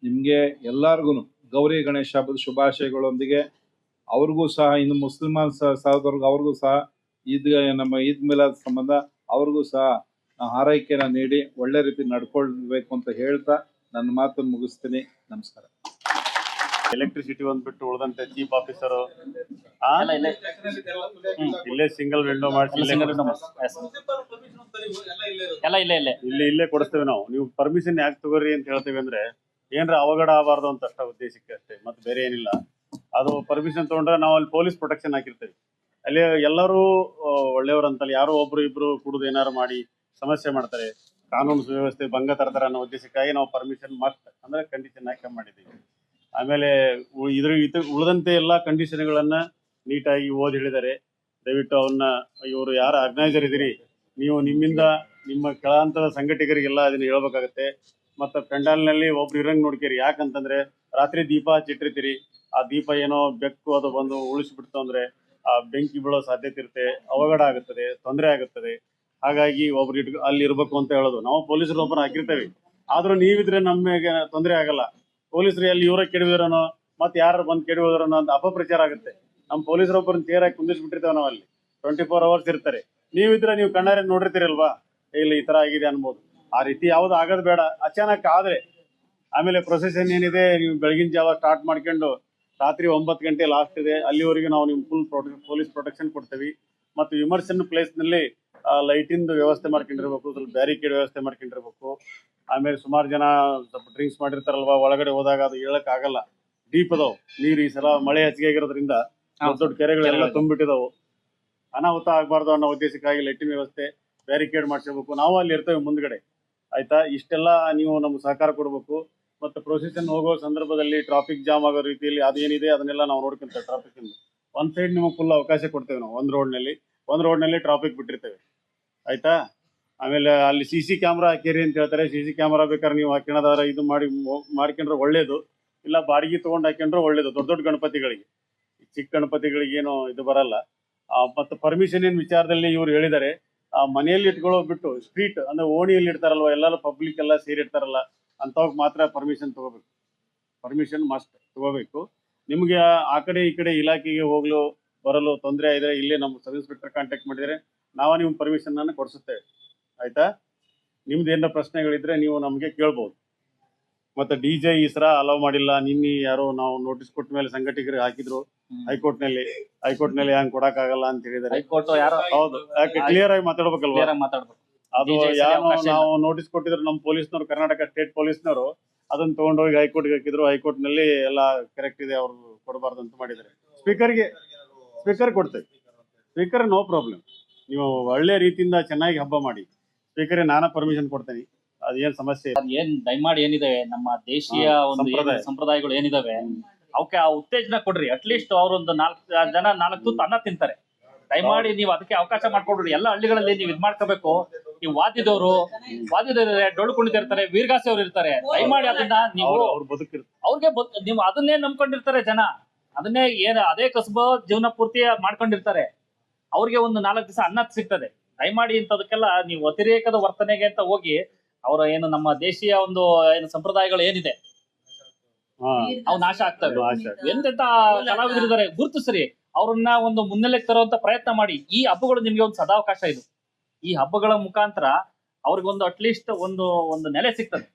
ನಿಮ್ಗೆ ಎಲ್ಲಾರ್ಗು ಗೌರಿ ಗಣೇಶ ಹಬ್ಬದ ಶುಭಾಶಯಗಳೊಂದಿಗೆ ಅವ್ರಿಗೂ ಸಹ, ಇನ್ನು ಮುಸ್ಲಿಮಾನ್ ಸಹೋದರ್ಗೂ ಅವ್ರಿಗೂ ಸಹ ನಮ್ಮ ಈದ್ ಮಿಲಾದ್ ಸಂಬಂಧ ಅವ್ರಿಗೂ ಸಹ ಹಾರೈಕೆನ ನೀಡಿ ಒಳ್ಳೆ ರೀತಿ ನಡ್ಕೊಳ್ಬೇಕು ಅಂತ ಹೇಳ್ತಾ ನನ್ನ ಮಾತನ್ನು ಮುಗಿಸ್ತೀನಿ. ನಮಸ್ಕಾರ.
ಎಲೆಕ್ಟ್ರಿಸಿಟಿ ಒಂದ್ಬಿಟ್ಟು ಉಳಿದಂತೆ ಚೀಫ್ ಆಫೀಸರ್ ಇಲ್ಲೇ ಸಿಂಗಲ್ ವಿಂಡೋ ಮಾಡಿಸಿ ಇಲ್ಲೇ ಕೊಡಿಸ್ತೇವೆ ನಾವು. ನೀವು ಪರ್ಮಿಷನ್ ಯಾಕೆ ತಗೋರಿ ಅಂತ ಹೇಳ್ತೇವೆ ಅಂದ್ರೆ ಏನ್ರ ಅವಘಡ ಆಗಬಾರ್ದು ಅಂತ ಅಷ್ಟ ಉದ್ದೇಶಕ್ಕೆ ಅಷ್ಟೇ, ಮತ್ತೆ ಬೇರೆ ಏನಿಲ್ಲ. ಅದು ಪರ್ಮಿಷನ್ ತಗೊಂಡ್ರೆ ನಾವು ಅಲ್ಲಿ ಪೊಲೀಸ್ ಪ್ರೊಟೆಕ್ಷನ್ ಹಾಕಿರ್ತೇವೆ. ಅಲ್ಲಿ ಎಲ್ಲರೂ ಒಳ್ಳೆಯವರು ಅಂತಲ್ಲಿ ಯಾರೋ ಒಬ್ರು ಇಬ್ರು ಕುಡಿದು ಏನಾರು ಮಾಡಿ ಸಮಸ್ಯೆ ಮಾಡ್ತಾರೆ, ಕಾನೂನು ಸುವ್ಯವಸ್ಥೆ ಭಂಗ ತರ್ತಾರೆ ಅನ್ನೋ ಉದ್ದೇಶಕ್ಕಾಗಿ ನಾವು ಪರ್ಮಿಷನ್ ಮಸ್ಟ್ ಅಂದ್ರೆ ಕಂಡೀಷನ್ ಹಾಕಿ ಮಾಡಿದ್ದೀವಿ. ಆಮೇಲೆ ಉಳಿದಂತೆ ಎಲ್ಲಾ ಕಂಡೀಷನ್ಗಳನ್ನ ನೀಟಾಗಿ ಓದಿ ಹೇಳಿದ್ದಾರೆ. ದಯವಿಟ್ಟು ಅವನ್ನ ಇವರು ಯಾರು ಆರ್ಗನೈಸರ್ ಇದೀರಿ ನೀವು ನಿಮ್ಮಿಂದ ನಿಮ್ಮ ಕೆಳಹಂತದ ಸಂಘಟಕರಿಗೆಲ್ಲ ಅದನ್ನ ಹೇಳ್ಬೇಕಾಗತ್ತೆ. ಮತ್ತೆ ಪೆಂಡಾಲ್ನಲ್ಲಿ ಒಬ್ರು ಇರಂಗ್ ನೋಡ್ಕೇರಿ. ಯಾಕಂತಂದ್ರೆ ರಾತ್ರಿ ದೀಪ ಚಿಟ್ಟಿರ್ತೀರಿ, ಆ ದೀಪ ಏನೋ ಬೆಕ್ಕು ಅದು ಬಂದು ಉಳಿಸ್ಬಿಡ್ತು ಅಂದ್ರೆ ಆ ಬೆಂಕಿ ಬೀಳೋ ಸಾಧ್ಯತೆ ಇರುತ್ತೆ, ಅವಘಡ ಆಗುತ್ತದೆ, ತೊಂದರೆ ಆಗುತ್ತದೆ. ಹಾಗಾಗಿ ಒಬ್ರು ಅಲ್ಲಿ ಇರ್ಬೇಕು ಅಂತ ಹೇಳೋದು. ನಾವು ಪೊಲೀಸರು ಒಬ್ಬರು ಹಾಕಿರ್ತೇವೆ, ಆದ್ರೂ ನೀವಿದ್ರೆ ನಮಗೆ ತೊಂದರೆ ಆಗಲ್ಲ. ಪೊಲೀಸರು ಅಲ್ಲಿ ಇವರ ಕೆಡವಿದ್ರನೋ ಮತ್ತೆ ಯಾರು ಬಂದು ಕೆಡವಿದ್ರನೋ ಅಂತ ಅಪಪ್ರಚಾರ ಆಗುತ್ತೆ. ನಮ್ಮ ಪೊಲೀಸರೊಬ್ಬರನ್ನ ಚೇರಾಗಿ ಕುಂದಿಸ್ಬಿಟ್ಟಿರ್ತೇವೆ ನಾವು. ಅಲ್ಲಿ 24 hours ಇರ್ತಾರೆ. ನೀವಿದ್ರೆ ನೀವು ಕಣ್ಣಾರೆ ನೋಡಿರ್ತೀರಲ್ವಾ, ಇಲ್ಲ ಈ ತರ ಆಗಿದೆ ಅನ್ಬೋದು. ಆ ರೀತಿ ಯಾವ್ದು ಆಗೋದು ಬೇಡ. ಅಚಾನಕ್ ಆದ್ರೆ ಆಮೇಲೆ ಪ್ರೊಸೆಷನ್ ಏನಿದೆ, ನೀವು ಬೆಳಗಿನ ಜಾವ ಸ್ಟಾರ್ಟ್ ಮಾಡ್ಕೊಂಡು ರಾತ್ರಿ 9 ಗಂಟೆ ಲಾಸ್ಟ್ ಇದೆ, ಅಲ್ಲಿವರೆಗೆ ನಾವು ನಿಮ್ಗೆ ಫುಲ್ ಪೊಲೀಸ್ ಪ್ರೊಟೆಕ್ಷನ್ ಕೊಡ್ತೀವಿ. ಮತ್ತು ವಿಮರ್ಶನ್ ಪ್ಲೇಸ್ ನಲ್ಲಿ ಲೈಟಿಂದು ವ್ಯವಸ್ಥೆ ಮಾಡ್ಕೊಂಡಿರ್ಬೇಕು, ಸ್ವಲ್ಪ ಬ್ಯಾರಿಕೇಡ್ ವ್ಯವಸ್ಥೆ ಮಾಡ್ಕೊಂಡಿರ್ಬೇಕು. ಆಮೇಲೆ ಸುಮಾರು ಜನ ಸ್ವಲ್ಪ ಡ್ರಿಂಕ್ಸ್ ಮಾಡಿರ್ತಾರಲ್ವಾ, ಒಳಗಡೆ ಹೋದಾಗ ಅದು ಹೇಳಕ್ ಆಗಲ್ಲ, ಡೀಪ್ ಅದಾವ್ ನೀರು. ಈ ಸಲ ಮಳೆ ಹೆಚ್ಚಿಗೆ ಆಗಿರೋದ್ರಿಂದ ದೊಡ್ಡ ದೊಡ್ಡ ಕೆರೆಗಳೆಲ್ಲ ತುಂಬಿಟ್ಟಿದಾವು. ಅನಾಹುತ ಆಗಬಾರ್ದು ಅನ್ನೋ ಉದ್ದೇಶಕ್ಕಾಗಿ ಲೈಟಿಂಗ್ ವ್ಯವಸ್ಥೆ, ಬ್ಯಾರಿಕೇಡ್ ಮಾಡ್ಕೋಬೇಕು. ನಾವು ಅಲ್ಲಿ ಇರ್ತೇವೆ ಮುಂದ್ಗಡೆ, ಆಯ್ತಾ? ಇಷ್ಟೆಲ್ಲ ನೀವು ನಮ್ಗೆ ಸಹಕಾರ ಕೊಡ್ಬೇಕು. ಮತ್ತು ಪ್ರೊಸೆಷನ್ ಹೋಗೋ ಸಂದರ್ಭದಲ್ಲಿ ಟ್ರಾಫಿಕ್ ಜಾಮ್ ಆಗೋ ರೀತಿಯಲ್ಲಿ ಅದೇನಿದೆ ಅದನ್ನೆಲ್ಲ ನಾವು ನೋಡ್ಕೊಂತೇವೆ. ಟ್ರಾಫಿಕ್ ಒಂದ್ ಸೈಡ್ ನಿಮಗೆ ಫುಲ್ ಅವಕಾಶ ಕೊಡ್ತೇವೆ ನಾವು. ಒಂದ್ ರೋಡ್ನಲ್ಲಿ ಟ್ರಾಫಿಕ್ ಬಿಟ್ಟಿರ್ತೇವೆ, ಆಯ್ತಾ? ಆಮೇಲೆ ಅಲ್ಲಿ CC ಕ್ಯಾಮ್ರಾ ಹಾಕಿರಿ ಅಂತ ಹೇಳ್ತಾರೆ. CC ಕ್ಯಾಮ್ರಾ ಬೇಕಾದ್ರೆ ನೀವು ಹಾಕಿಣದಾರ ಇದು ಮಾಡ್ಕೊಂಡ್ರೆ ಒಳ್ಳೇದು, ಇಲ್ಲ ಬಾಡಿಗೆ ತಗೊಂಡು ಹಾಕೊಂಡ್ರೆ ಒಳ್ಳೇದು. ದೊಡ್ಡ ದೊಡ್ಡ ಗಣಪತಿಗಳಿಗೆ, ಚಿಕ್ಕ ಗಣಪತಿಗಳಿಗೆ ಏನು ಇದು ಬರಲ್ಲ. ಮತ್ತು ಪರ್ಮಿಷನ್ ಏನ್ ವಿಚಾರದಲ್ಲಿ ಇವ್ರು ಹೇಳಿದ್ದಾರೆ, ಮನೆಯಲ್ಲಿ ಇಟ್ಕೊಳ್ಳೋ ಬಿಟ್ಟು ಸ್ಟ್ರೀಟ್ ಅಂದ್ರೆ ಓಣಿಯಲ್ಲಿ ಇಡ್ತಾರಲ್ವ, ಎಲ್ಲರೂ ಪಬ್ಲಿಕ್ ಎಲ್ಲ ಸೇರಿರ್ತಾರಲ್ಲ, ಅಂತವಾಗ ಮಾತ್ರ ಪರ್ಮಿಷನ್ ತಗೋಬೇಕು. ಪರ್ಮಿಷನ್ ಮಸ್ಟ್ ತಗೋಬೇಕು. ನಿಮ್ಗೆ ಆ ಕಡೆ ಈ ಕಡೆ ಇಲಾಖೆಗೆ ಹೋಗ್ಲು ಬರಲು ತೊಂದರೆ ಇದ್ರೆ ಇಲ್ಲೇ ನಮ್ಮ ಸಬ್ ಇನ್ಸ್ಪೆಕ್ಟರ್ ಕಾಂಟ್ಯಾಕ್ಟ್ ಮಾಡಿದರೆ ನಾವು ನಿಮ್ಮ ಪರ್ಮಿಷನ್ ಅನ್ನು ಕೊಡಿಸುತ್ತೇವೆ, ಆಯ್ತಾ? ನಿಮ್ದು ಏನೋ ಪ್ರಶ್ನೆಗಳಿದ್ರೆ ನೀವು ನಮಗೆ ಕೇಳ್ಬೋದು. ಮತ್ತೆ DJ ಈ ಸಲ ಅಲೌ ಮಾಡಿಲ್ಲ. ನಿನ್ನೆ ಯಾರೋ ನಾವು ನೋಟಿಸ್ ಕೊಟ್ಟ ಮೇಲೆ ಸಂಘಟಕರಿಗೆ ಹಾಕಿದ್ರು ಹೈಕೋರ್ಟ್ ನಲ್ಲಿ ಹ್ಯಾಂಗ್ ಕೊಡಕ್ ಆಗಲ್ಲ ಅಂತ ಹೇಳಿದಾರೆ. ಹೌದು, ಯಾಕೆ ಕ್ಲಿಯರ್ ಆಗಿ ಮಾತಾಡ್ಬೇಕಲ್ವಾ? ಅದು ಯಾರು ನಾವು ನೋಟಿಸ್ ಕೊಟ್ಟಿದ್ರು ನಮ್ಮ ಪೊಲೀಸ್ನವರು, ಕರ್ನಾಟಕ ಸ್ಟೇಟ್ ಪೊಲೀಸ್ನವರು ಅದನ್ನ ತಗೊಂಡೋಗಿ ಹೈಕೋರ್ಟ್ಗೆ ಹಾಕಿದ್ರು. ಹೈಕೋರ್ಟ್ ನಲ್ಲಿ ಎಲ್ಲ ಕರೆಕ್ಟ್ ಇದೆ, ಅವ್ರು ಕೊಡಬಾರ್ದು ಅಂತ ಮಾಡಿದ್ದಾರೆ. ಸ್ಪೀಕರ್ ಕೊಡ್ತೇವೆ. Speaker no problem. ನೀವು ಒಳ್ಳೆ ರೀತಿಯಿಂದ ಚೆನ್ನಾಗಿ ಹಬ್ಬ ಮಾಡಿ. ಸ್ಪೀಕರ್ ನಾನಾ ಪರ್ಮಿಷನ್ ಕೊಡ್ತೇನೆ, ಅದೇನ್ ಸಮಸ್ಯೆ
ಏನ್ ದಯಮಾಡಿ ಏನಿದೆ ನಮ್ಮ ದೇಶೀಯ ಒಂದು ಸಂಪ್ರದಾಯಗಳು ಏನಿದಾವೆ ಅವಕ್ಕೆ ಆ ಉತ್ತೇಜನ ಕೊಡ್ರಿ. ಅಟ್ಲೀಸ್ಟ್ ಅವ್ರೊಂದು 4 ಜನ 4 ತುತ್ತು ಅನ್ನ ತಿಂತಾರೆ. ದಯಮಾಡಿ ನೀವು ಅದಕ್ಕೆ ಅವಕಾಶ ಮಾಡ್ಕೊಡ್ರಿ. ಎಲ್ಲ ಹಳ್ಳಿಗಳಲ್ಲಿ ನೀವು ಇದ್ ಮಾಡ್ಕೋಬೇಕು. ಈ ವಾದ್ಯದವರು ಡೊಳ್ಳು ಕುಣಿತಿರ್ತಾರೆ, ವೀರಗಾಸೆ ಅವ್ರು ಇರ್ತಾರೆ. ದಯಮಾಡಿ ಅದನ್ನ ನೀವು ಅವ್ರಿಗೆ ನೀವು ಅದನ್ನೇ ನಂಬ್ಕೊಂಡಿರ್ತಾರೆ ಜನ. ಅದನ್ನೇ ಅದೇ ಕಸಬು ಜೀವನ ಪೂರ್ತಿ ಮಾಡ್ಕೊಂಡಿರ್ತಾರೆ. ಅವ್ರಿಗೆ ಒಂದು 4 ದಿವಸ ಅನ್ನ ಸಿಗ್ತದೆ. ದಯಮಾಡಿ ಇಂಥದಕ್ಕೆಲ್ಲ ನೀವು ಅತಿರೇಕದ ವರ್ತನೆಗೆ ಅಂತ ಹೋಗಿ ಅವರ ಏನು ನಮ್ಮ ದೇಶೀಯ ಒಂದು ಏನು ಸಂಪ್ರದಾಯಗಳು ಏನಿದೆ ಅವು ನಾಶ ಆಗ್ತವೆ.
ನಾಶ ಆಗ್ತವೆ.
ಎಂತೆಂತ ಕಲಾವಿದರಿದ್ದಾರೆ ಗುರುತಿಸ್ರಿ, ಅವ್ರನ್ನ ಒಂದು ಮುನ್ನೆಲೆಗೆ ತರುವಂತ ಪ್ರಯತ್ನ ಮಾಡಿ. ಈ ಹಬ್ಬಗಳು ನಿಮ್ಗೆ ಒಂದು ಸದಾವಕಾಶ ಇದು. ಈ ಹಬ್ಬಗಳ ಮುಖಾಂತರ ಅವ್ರಿಗೊಂದು ಅಟ್ಲೀಸ್ಟ್ ಒಂದು ನೆಲೆ ಸಿಗ್ತದೆ,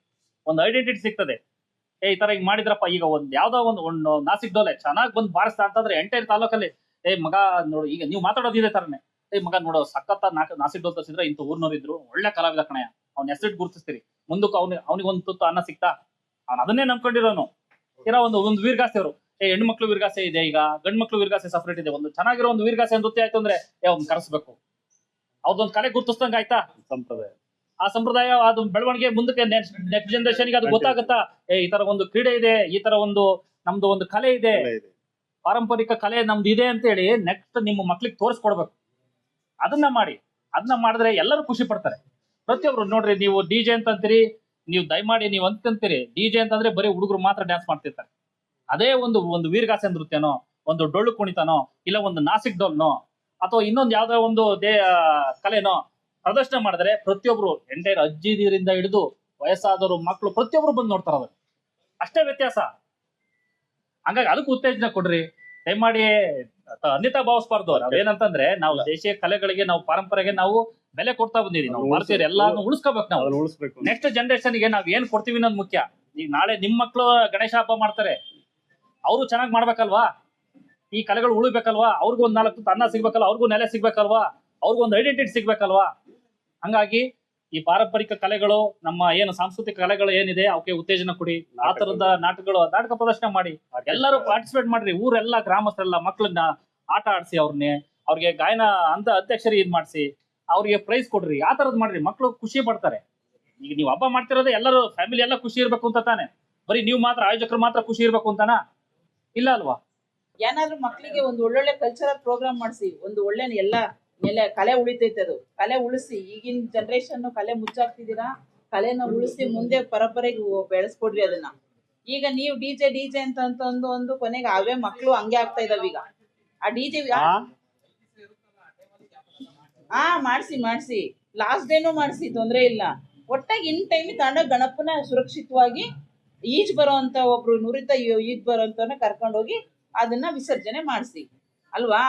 ಒಂದು ಐಡೆಂಟಿಟಿ ಸಿಗ್ತದೆ. ಈ ತರ ಈಗ ಮಾಡಿದ್ರಪ್ಪ, ಈಗ ಯಾವ್ದೋ ಒಂದು ನಾಸಿಕ್ ಡೋಲೆ ಚೆನ್ನಾಗಿ ಬಂದು ಬಾರಿಸ್ತಾ ಅಂತಂದ್ರೆ ಎಂಟೈರ್ ತಾಲೂಕಲ್ಲಿ ಮಗ ನೋಡು, ಈಗ ನೀವು ಮಾತಾಡೋದು ಇದೇ ತರನೇ, ಮಗ ನೋಡೋ ಸಖತ್ತ ನಾಸಿಕ್ ಡೋಲ್ ತರಿಸಿದ್ರೆ ಇಂಥ ಊರ್ನವ್ರು ಇದ್ರು, ಒಳ್ಳೆ ಕಲಾವಿದ ಕಣಯ್ಯ, ಅವ್ನ ಹೆಸರಿಟ್ಟು ಗುರುತಿಸ್ತೀರಿ. ಮುಂದಕ್ಕೆ ಅವ್ನಿಗೆ ಒಂದು ತುತ್ತು ಅನ್ನ ಸಿಕ್ತಾ, ಅವ್ನು ಅದನ್ನೇ ನಂಬ್ಕೊಂಡಿರೋನು. ಇರೋ ಒಂದು ವೀರಗಾಸೆ ಅವರು, ಹೆಣ್ಮಕ್ಳು ವೀರಗಾಸೆ ಇದೆ, ಈಗ ಗಂಡು ಮಕ್ಳು ವೀರಗಾಸೆ ಸಪರೇಟ್ ಇದೆ. ಒಂದು ಚೆನ್ನಾಗಿರೋ ಒಂದು ವೀರಗಾಸೆ ನೃತ್ಯ ಆಯ್ತು ಅಂದ್ರೆ ಅವ್ನು ಕರೆಸ್ಬೇಕು, ಅವ್ರದೊಂದು ಕಲೆ ಗುರುತಿಸ್ದಂಗ ಆಯ್ತಾ
ಸಂಪ್ರದಾಯ.
ಆ ಸಂಪ್ರದಾಯ ಅದು ಬೆಳವಣಿಗೆ ಮುಂದಕ್ಕೆ ನೆಕ್ಸ್ಟ್ ಜನರೇಷನ್ಗೆ ಅದು ಗೊತ್ತಾಗುತ್ತಾ, ಈ ತರ ಒಂದು ಕ್ರೀಡೆ ಇದೆ, ಈ ತರ ನಮ್ದು ಒಂದು ಕಲೆ ಇದೆ, ಪಾರಂಪರಿಕ ಕಲೆ ನಮ್ದು ಇದೆ ಅಂತ ಹೇಳಿ ನೆಕ್ಸ್ಟ್ ನಿಮ್ಮ ಮಕ್ಳಿಗೆ ತೋರಿಸ್ಕೊಡ್ಬೇಕು. ಅದನ್ನ ಮಾಡಿ, ಅದನ್ನ ಮಾಡಿದ್ರೆ ಎಲ್ಲರೂ ಖುಷಿ ಪಡ್ತಾರೆ. ಪ್ರತಿಯೊಬ್ರು ನೋಡ್ರಿ, ನೀವು ಡಿಜೆ ಅಂತಂತೀರಿ, ನೀವು ದಯಮಾಡಿ ನೀವು ಅಂತಂತೀರಿ ಡಿಜೆ ಅಂತಂದ್ರೆ ಬರೀ ಹುಡುಗರು ಮಾತ್ರ ಡ್ಯಾನ್ಸ್ ಮಾಡ್ತಿರ್ತಾರೆ. ಅದೇ ಒಂದು ವೀರಗಾಸೆ ನೃತ್ಯನೋ, ಒಂದು ಡೊಳ್ಳು ಕುಣಿತನೋ, ಇಲ್ಲ ಒಂದು ನಾಸಿಕ್ ಡೋಲ್ನೋ, ಅಥವಾ ಇನ್ನೊಂದು ಯಾವ್ದೋ ಒಂದು ಕಲೆನೋ ಪ್ರದರ್ಶನ ಮಾಡಿದ್ರೆ ಪ್ರತಿಯೊಬ್ರು ಎಂಟೈರ್ ಅಜ್ಜಿದಿರಿಂದ ಹಿಡಿದು ವಯಸ್ಸಾದವರು, ಮಕ್ಕಳು ಪ್ರತಿಯೊಬ್ರು ಬಂದು ನೋಡ್ತಾರ. ಅಷ್ಟೇ ವ್ಯತ್ಯಾಸ. ಹಂಗಾಗಿ ಅದಕ್ಕೆ ಉತ್ತೇಜನ ಕೊಡ್ರಿ, ದಯಮಾಡಿ ಅನ್ಯತಾ ಭಾವಿಸಬಾರ್ದು. ನಾವೇನಂತಂದ್ರೆ ನಾವು ದೇಶೀಯ ಕಲೆಗಳಿಗೆ, ನಾವು ಪರಂಪರೆಗೆ ನಾವು ಬೆಲೆ ಕೊಡ್ತಾ ಬಂದಿದ್ದೀವಿ. ನಾವು ಭಾರತೀಯರು ಎಲ್ಲಾನು ಉಳಿಸ್ಕೋಬೇಕು. ನಾವು ನೆಕ್ಸ್ಟ್ ಜನರೇಷನ್ಗೆ ನಾವ್ ಏನ್ ಕೊಡ್ತೀವಿ ಅನ್ನೋದು ಮುಖ್ಯ. ಈಗ ನಾಳೆ ನಿಮ್ ಮಕ್ಳು ಗಣೇಶ ಹಬ್ಬ ಮಾಡ್ತಾರೆ, ಅವರು ಚೆನ್ನಾಗಿ ಮಾಡ್ಬೇಕಲ್ವಾ, ಈ ಕಲೆಗಳು ಉಳಿಬೇಕಲ್ವಾ, ಅವ್ರಿಗೂ ಒಂದ್ 4 ತುತ್ತು ಅನ್ನ ಸಿಗ್ಬೇಕಲ್ವಾ, ಅವ್ರಿಗೂ ನೆಲೆ ಸಿಗ್ಬೇಕಲ್ವಾ, ಅವ್ರಿಗೂ ಒಂದು ಐಡೆಂಟಿಟಿ ಸಿಗ್ಬೇಕಲ್ವಾ. ಹಂಗಾಗಿ ಈ ಪಾರಂಪರಿಕ ಕಲೆಗಳು, ನಮ್ಮ ಏನು ಸಾಂಸ್ಕೃತಿಕ ಕಲೆಗಳು ಏನಿದೆ ಅವಕ್ಕೆ ಉತ್ತೇಜನ ಕೊಡಿ. ಆ ತರದ ನಾಟಕ ಪ್ರದರ್ಶನ ಮಾಡಿ, ಎಲ್ಲರೂ ಪಾರ್ಟಿಸಿಪೇಟ್ ಮಾಡ್ರಿ. ಊರೆಲ್ಲ ಗ್ರಾಮಸ್ಥರೆಲ್ಲ ಮಕ್ಕಳನ್ನ ಆಟ ಆಡಿಸಿ, ಅವ್ರಿಗೆ ಗಾಯನ ಅಧ್ಯಕ್ಷರಿ ಇದ್ ಮಾಡಿಸಿ, ಅವ್ರಿಗೆ ಪ್ರೈಸ್ ಕೊಡ್ರಿ. ಆ ತರದ್ ಮಾಡ್ರಿ, ಮಕ್ಕಳು ಖುಷಿ ಪಡ್ತಾರೆ. ಈಗ ನೀವು ಹಬ್ಬ ಮಾಡ್ತಿರೋದೇ ಎಲ್ಲರೂ ಫ್ಯಾಮಿಲಿ ಎಲ್ಲ ಖುಷಿ ಇರ್ಬೇಕು ಅಂತ ತಾನೆ, ಬರೀ ನೀವು ಮಾತ್ರ ಆಯೋಜಕರು ಮಾತ್ರ ಖುಷಿ ಇರ್ಬೇಕು ಅಂತಾನ? ಇಲ್ಲ ಅಲ್ವಾ?
ಏನಾದ್ರೂ ಮಕ್ಕಳಿಗೆ ಒಂದು ಒಳ್ಳೊಳ್ಳೆ ಕಲ್ಚರಲ್ ಪ್ರೋಗ್ರಾಮ್ ಮಾಡಿಸಿ, ಒಂದು ಒಳ್ಳೆ ನೆಲೆ ಕಲೆ ಉಳಿತೈತೆ. ಅದು ಕಲೆ ಉಳಿಸಿ, ಈಗಿನ ಜನರೇಷನ್ ಕಲೆ ಮುಚ್ಚಾಕ್ತಿದ್ದೀರಾ, ಕಲೆನ ಉಳಿಸಿ ಮುಂದೆ ಪರಂಪರೆಗೆ ಬೆಳೆಸ್ಕೊಡ್ರಿ ಅದನ್ನ. ಈಗ ನೀವು ಡಿಜೆ ಅಂತ ಒಂದು ಕೊನೆಗೆ ಅವೇ ಮಕ್ಕಳು ಹಂಗೆ ಆಗ್ತಾ ಇದಾವ. ಈಗ ಆ ಡಿಜೆ ಮಾಡಿಸಿ ಲಾಸ್ಟ್ ಡೇನು ಮಾಡಿಸಿ, ತೊಂದ್ರೆ ಇಲ್ಲ. ಒಟ್ಟಾಗಿ ಇನ್ ಟೈಮ್ ತಗೊಂಡ ಗಣಪನ ಸುರಕ್ಷಿತವಾಗಿ ಈಜ್ ಬರೋಂತ ಒಬ್ರು ನುರಿತ ಈಜ್ ಬರೋಂತವನ್ನ ಕರ್ಕೊಂಡೋಗಿ ಅದನ್ನ ವಿಸರ್ಜನೆ ಮಾಡಿಸಿ ಅಲ್ವಾ.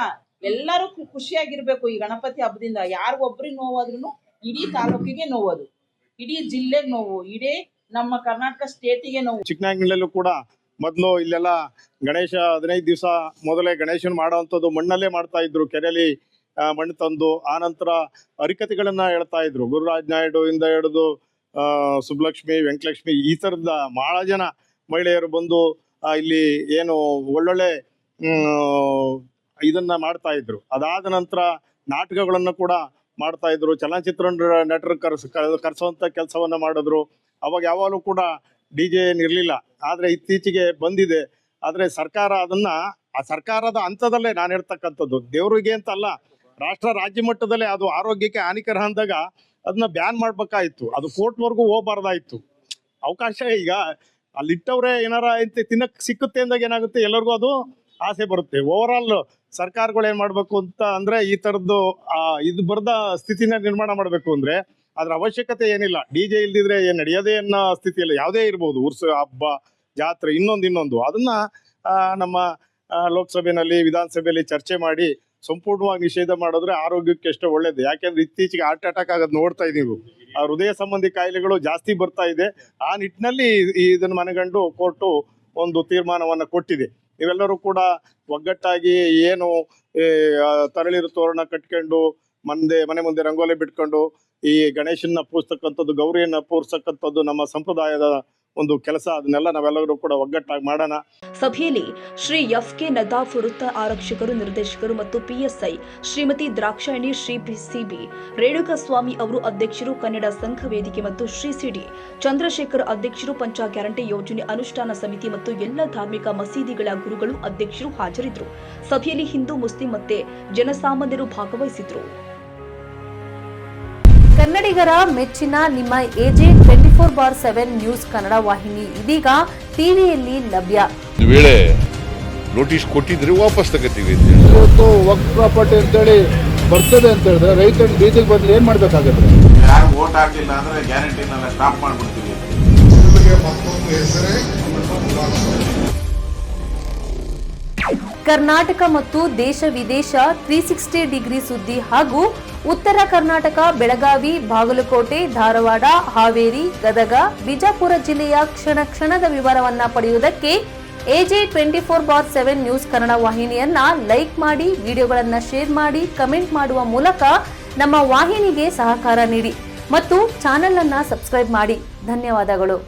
ಎಲ್ಲರೂ ಖುಷಿಯಾಗಿರ್ಬೇಕು. ಈ ಗಣಪತಿ ಹಬ್ಬದಿಂದ ಯಾರಿಗೊಬ್ರಿಗೆ ನೋವಾದ್ರೂ ಇಡೀ ತಾಲೂಕಿಗೆ ನೋವದು, ಇಡೀ ಜಿಲ್ಲೆಗೆ ನೋವು, ಇಡೀ ನಮ್ಮ ಕರ್ನಾಟಕ ಸ್ಟೇಟಿಗೆ ನೋವು.
ಚಿಕ್ಕನಾಗ್ನಲ್ಲೂ ಕೂಡ ಮೊದಲು ಇಲ್ಲೆಲ್ಲ ಗಣೇಶ 15 ದಿವಸ ಮೊದಲೇ ಗಣೇಶನ್ ಮಾಡೋವಂಥದ್ದು ಮಣ್ಣಲ್ಲೇ ಮಾಡ್ತಾ ಇದ್ರು. ಕೆರೆಯಲ್ಲಿ ಮಣ್ಣು ತಂದು ಆನಂತರ ಹರಿಕತೆಗಳನ್ನ ಹೇಳ್ತಾ ಇದ್ರು. ಗುರುರಾಜ್ ನಾಯ್ಡು ಇಂದ ಹಿಡಿದು ಸುಬ್ಬಲಕ್ಷ್ಮಿ, ವೆಂಕಟಲಕ್ಷ್ಮಿ, ಈ ಥರದ ಬಹಳ ಜನ ಮಹಿಳೆಯರು ಬಂದು ಇಲ್ಲಿ ಏನು ಒಳ್ಳೊಳ್ಳೆ ಇದನ್ನ ಮಾಡ್ತಾ ಇದ್ರು. ಅದಾದ ನಂತರ ನಾಟಕಗಳನ್ನು ಕೂಡ ಮಾಡ್ತಾ ಇದ್ರು. ಚಲನಚಿತ್ರ ನಟರು ಕರೆಸುವಂತ ಕೆಲಸವನ್ನ ಮಾಡಿದ್ರು. ಅವಾಗ ಯಾವಾಗಲೂ ಕೂಡ ಡಿಜೆ ಏನಿರ್ಲಿಲ್ಲ. ಆದ್ರೆ ಇತ್ತೀಚೆಗೆ ಬಂದಿದೆ. ಆದ್ರೆ ಸರ್ಕಾರ ಅದನ್ನ ಆ ಸರ್ಕಾರದ ಹಂತದಲ್ಲೇ ನಾನು ಹೇಳ್ತಕ್ಕಂಥದ್ದು, ದೇವರಿಗೆ ಅಂತ ಅಲ್ಲ, ರಾಷ್ಟ್ರ ರಾಜ್ಯ ಮಟ್ಟದಲ್ಲೇ ಅದು ಆರೋಗ್ಯಕ್ಕೆ ಹಾನಿಕರ ಅಂದಾಗ ಅದನ್ನ ಬ್ಯಾನ್ ಮಾಡ್ಬೇಕಾಯ್ತು. ಅದು ಕೋರ್ಟ್ವರೆಗೂ ಹೋಗ್ಬಾರ್ದಾಯ್ತು. ಅವಕಾಶ ಈಗ ಅಲ್ಲಿಟ್ಟವ್ರೆ ಏನಾರ ತಿನ್ನಕ್ ಸಿಕ್ಕುತ್ತೆ ಅಂದಾಗ ಏನಾಗುತ್ತೆ, ಎಲ್ಲರಿಗೂ ಅದು ಆಸೆ ಬರುತ್ತೆ. ಓವರ್ ಆಲ್ ಸರ್ಕಾರಗಳು ಏನ್ ಮಾಡ್ಬೇಕು ಅಂತ ಅಂದ್ರೆ ಈ ತರದ್ದು ಇದು ಬರದ ಸ್ಥಿತಿನ ನಿರ್ಮಾಣ ಮಾಡ್ಬೇಕು. ಅಂದ್ರೆ ಅದ್ರ ಅವಶ್ಯಕತೆ ಏನಿಲ್ಲ. ಡಿಜೆ ಇಲ್ದಿದ್ರೆ ಏನ್ ನಡೆಯೋದೇ ಅನ್ನೋ ಸ್ಥಿತಿಯಲ್ಲಿ ಯಾವುದೇ ಇರ್ಬೋದು, ಉರ್ಸು, ಹಬ್ಬ, ಜಾತ್ರೆ, ಇನ್ನೊಂದು ಅದನ್ನ ನಮ್ಮ ಲೋಕಸಭೆಯಲ್ಲಿ, ವಿಧಾನಸಭೆಯಲ್ಲಿ ಚರ್ಚೆ ಮಾಡಿ ಸಂಪೂರ್ಣವಾಗಿ ನಿಷೇಧ ಮಾಡಿದ್ರೆ ಆರೋಗ್ಯಕ್ಕೆ ಎಷ್ಟೋ ಒಳ್ಳೇದು. ಯಾಕೆಂದ್ರೆ ಇತ್ತೀಚೆಗೆ ಹಾರ್ಟ್ ಅಟ್ಯಾಕ್ ಆಗೋದು ನೋಡ್ತಾ ಇದೀವಿ. ಹೃದಯ ಸಂಬಂಧಿ ಕಾಯಿಲೆಗಳು ಜಾಸ್ತಿ ಬರ್ತಾ ಇದೆ. ಆ ನಿಟ್ಟಿನಲ್ಲಿ ಇದನ್ನು ಮನಗಂಡು ಕೋರ್ಟು ಒಂದು ತೀರ್ಮಾನವನ್ನ ಕೊಟ್ಟಿದೆ. ನೀವೆಲ್ಲರೂ ಕೂಡ ಒಗ್ಗಟ್ಟಾಗಿ ಏನು ತರಳಿರು ತೋರಣ ಕಟ್ಕೊಂಡು ಮನೆ ಮುಂದೆ ರಂಗೋಲಿ ಬಿಟ್ಕೊಂಡು ಈ ಗಣೇಶನ್ನ ಪೂಜಿಸ್ತಕ್ಕಂಥದ್ದು, ಗೌರಿಯನ್ನ ಪೂಜಿಸ್ತಕ್ಕಂಥದ್ದು ನಮ್ಮ ಸಂಪ್ರದಾಯದ ಒಂದು ಕೆಲಸ. ಅದನ್ನೆಲ್ಲ ನಾವೆಲ್ಲರೂ ಕೂಡ ಒಗ್ಗಟ್ಟಾಗಿ ಮಾಡೋಣ.
ಸಭೆಯಲ್ಲಿ ಶ್ರೀ ಎಫ್.ಕೆ. ನದಾಫ್ ವೃತ್ತ ಆರಕ್ಷಕರು, ನಿರ್ದೇಶಕರು ಮತ್ತು ಪಿಎಸ್ಐ ಶ್ರೀಮತಿ ದ್ರಾಕ್ಷಾಯಣಿ, ಶ್ರೀ ಸಿ.ಬಿ. ರೇಣುಕಸ್ವಾಮಿ ಅವರು ಅಧ್ಯಕ್ಷರು, ಕನ್ನಡ ಸಂಘ ವೇದಿಕೆ ಮತ್ತು ಶ್ರೀ ಸಿ.ಡಿ. ಚಂದ್ರಶೇಖರ್ ಅಧ್ಯಕ್ಷರು, ಪಂಚ ಗ್ಯಾರಂಟಿ ಯೋಜನೆ ಅನುಷ್ಠಾನ ಸಮಿತಿ ಮತ್ತು ಎಲ್ಲ ಧಾರ್ಮಿಕ ಮಸೀದಿಗಳ ಗುರುಗಳು ಅಧ್ಯಕ್ಷರು ಹಾಜರಿದ್ದರು. ಸಭೆಯಲ್ಲಿ ಹಿಂದೂ, ಮುಸ್ಲಿಂ ಮತ್ತು ಜನಸಾಮಾನ್ಯರು ಭಾಗವಹಿಸಿದ್ರು.
ಕನ್ನಡಿಗರ ಮೆಚ್ಚಿನ ನಿಮ್ಮ ಎಜೆ 24/7 ನ್ಯೂಸ್ ಕನ್ನಡ ವಾಹಿನಿ ಇದೀಗ ಟಿವಿಯಲ್ಲಿ ಲಭ್ಯ.
ವೇಳೆ ನೋಟಿಸ್ ಕೊಟ್ಟಿದ್ರೆ ವಾಪಸ್ ತಗೋತೀವಿ.
ಇವತ್ತು ವಕ್ಫ್ ಪ್ರಾಪರ್ಟಿ ಅಂತೇಳಿ ಬರ್ತದೆ ಅಂತ ಹೇಳಿದ್ರೆ ರೈತರು ಬೀದಿಗೆ ಬಂದ್ರೆ ಏನ್ ಮಾಡ್ಬೇಕಾಗತ್ತೆ?
ಯಾರು ವೋಟ್ ಹಾಕಿಲ್ಲ ಅಂದ್ರೆ ಗ್ಯಾರಂಟಿನೆಲ್ಲ ಸ್ಟಾಪ್ ಮಾಡ್ಬಿಡ್ತೀವಿ.
ಮತ್ತೊಂದು ಹೆಸರೇ
ಕರ್ನಾಟಕ ಮತ್ತು ದೇಶ ವಿದೇಶ 360 ಡಿಗ್ರಿ ಸುದ್ದಿ ಹಾಗೂ ಉತ್ತರ ಕರ್ನಾಟಕ ಬೆಳಗಾವಿ, ಬಾಗಲಕೋಟೆ, ಧಾರವಾಡ, ಹಾವೇರಿ, ಗದಗ, ಬಿಜಾಪುರ ಜಿಲ್ಲೆಯ ಕ್ಷಣ ಕ್ಷಣದ ವಿವರವನ್ನ ಪಡೆಯುವುದಕ್ಕೆ AJ 24/7 ನ್ಯೂಸ್ ಕನ್ನಡ ವಾಹಿನಿಯನ್ನ ಲೈಕ್ ಮಾಡಿ, ವಿಡಿಯೋಗಳನ್ನ ಶೇರ್ ಮಾಡಿ, ಕಮೆಂಟ್ ಮಾಡುವ ಮೂಲಕ ನಮ್ಮ ವಾಹಿನಿಗೆ ಸಹಕಾರ ನೀಡಿ ಮತ್ತು ಚಾನೆಲ್ ಅನ್ನ ಸಬ್ಸ್ಕ್ರೈಬ್ ಮಾಡಿ. ಧನ್ಯವಾದಗಳು.